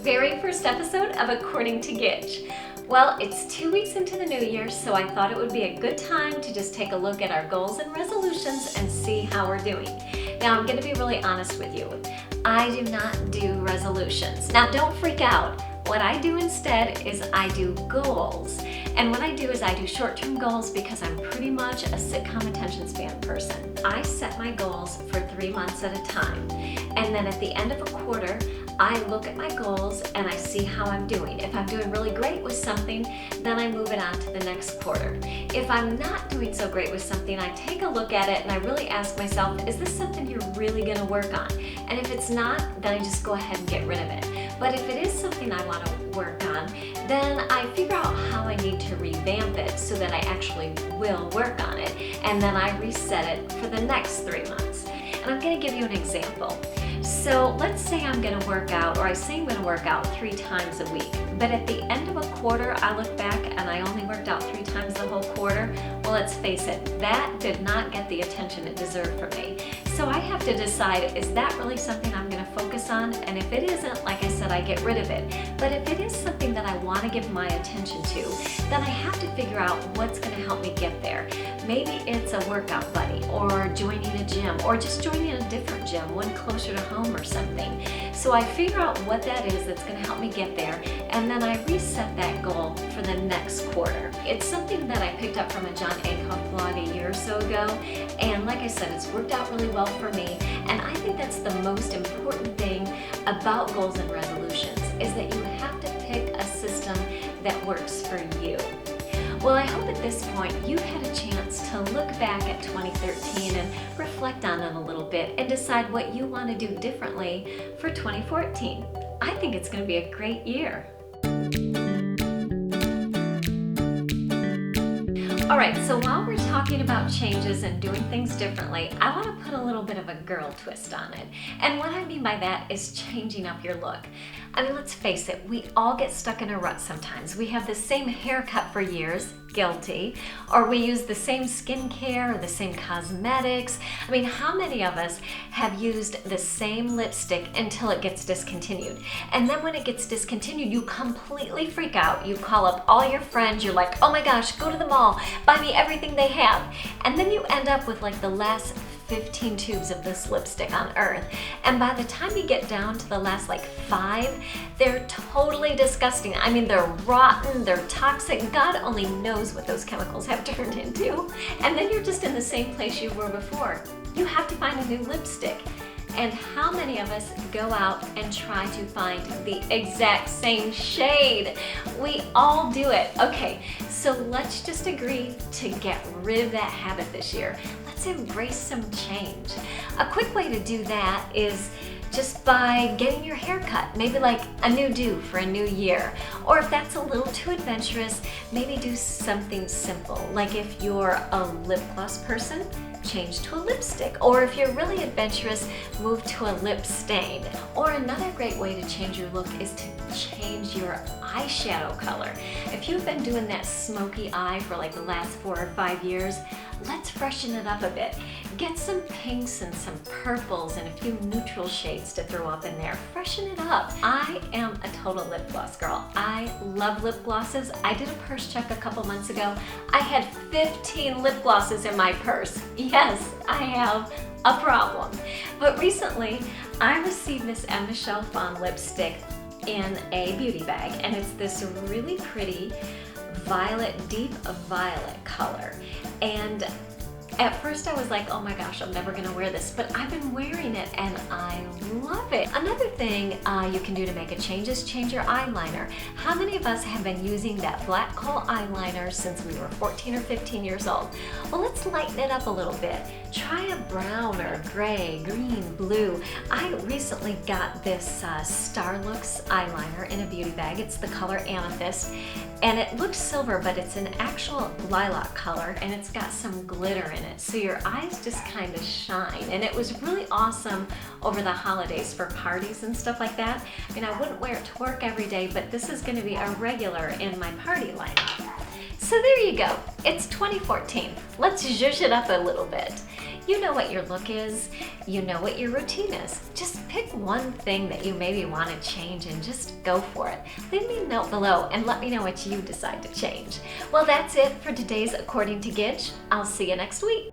very first episode of According to Gitch. Well, it's 2 weeks into the new year, so I thought it would be a good time to just take a look at our goals and resolutions and see how we're doing. Now, I'm going to be really honest with you. I do not do resolutions. Now, don't freak out. What I do instead is I do goals. And what I do is I do short-term goals because I'm pretty much a sitcom attention span person. I set my goals for 3 months at a time. And then at the end of a quarter, I look at my goals and I see how I'm doing. If I'm doing really great with something, then I move it on to the next quarter. If I'm not doing so great with something, I take a look at it and I really ask myself, is this something you're really gonna work on? And if it's not, then I just go ahead and get rid of it. But if it is something I want to work on, then I figure out how I need to revamp it so that I actually will work on it. And then I reset it for the next 3 months. And I'm going to give you an example. So let's say I'm going to work out, or I say I'm going to work out 3 times a week. But at the end of a quarter, I look back and I only worked out 3 times the whole quarter. Well, let's face it, that did not get the attention it deserved from me. So I have to decide, is that really something I'm going to focus on? And if it isn't, like I said, I get rid of it. But if it is something that I want to give my attention to, then I have to figure out what's going to help me get there. Maybe it's a workout buddy, or joining a gym, or just joining a different gym, one closer to home or something. So I figure out what that is that's going to help me get there, and then I reset that goal for the next quarter. It's something that I picked up from a Jon Acuff blog a year or so ago, and like I said, it's worked out really well for me, and I think that's the most important thing about goals and resolutions, is that you have to pick a system that works for you. Well, I hope at this point you've had a chance to look back at 2013 and reflect on it a little bit and decide what you want to do differently for 2014. I think it's going to be a great year. All right, so while we're talking about changes and doing things differently, I want to put a little bit of a girl twist on it. And what I mean by that is changing up your look. I mean, let's face it, we all get stuck in a rut sometimes. We have the same haircut for years, guilty, or we use the same skincare or the same cosmetics. I mean, how many of us have used the same lipstick until it gets discontinued? And then when it gets discontinued, you completely freak out. You call up all your friends, you're like, oh my gosh, go to the mall, buy me everything they have. And then you end up with like the last 15 tubes of this lipstick on earth. And by the time you get down to the last like 5, they're totally disgusting. I mean, they're rotten, they're toxic. God only knows what those chemicals have turned into. And then you're just in the same place you were before. You have to find a new lipstick. And how many of us go out and try to find the exact same shade? We all do it. Okay, so let's just agree to get rid of that habit this year. Let's embrace some change. A quick way to do that is just by getting your hair cut, maybe like a new do for a new year. Or if that's a little too adventurous, maybe do something simple. Like if you're a lip gloss person, change to a lipstick. Or if you're really adventurous, move to a lip stain. Or another great way to change your look is to change your eyeshadow color. If you've been doing that smoky eye for like the last 4 or 5 years, let's freshen it up a bit. Get some pinks and some purples and a few neutral shades to throw up in there. Freshen it up. I am a total lip gloss girl. I love lip glosses. I did a purse check a couple months ago. I had 15 lip glosses in my purse. Yes, I have a problem. But recently, I received this M. Michelle Phan lipstick in a beauty bag, and it's this really pretty violet, deep violet color. And at first I was like, oh my gosh, I'm never gonna wear this, but I've been wearing it and I love it. Another thing you can do to make a change is change your eyeliner. How many of us have been using that black kohl eyeliner since we were 14 or 15 years old? Well, let's lighten it up a little bit. Try a brown or gray, green, blue. I recently got this Starlooks eyeliner in a beauty bag. It's the color Amethyst, and it looks silver, but it's an actual lilac color, and it's got some glitter in it, so your eyes just kind of shine. And it was really awesome over the holidays for parties and stuff like that. I mean, I wouldn't wear it to work every day, but this is going to be a regular in my party lineup. So there you go. It's 2014. Let's zhuzh it up a little bit. You know what your look is. You know what your routine is. Just pick one thing that you maybe want to change and just go for it. Leave me a note below and let me know what you decide to change. Well, that's it for today's According to Gidge. I'll see you next week.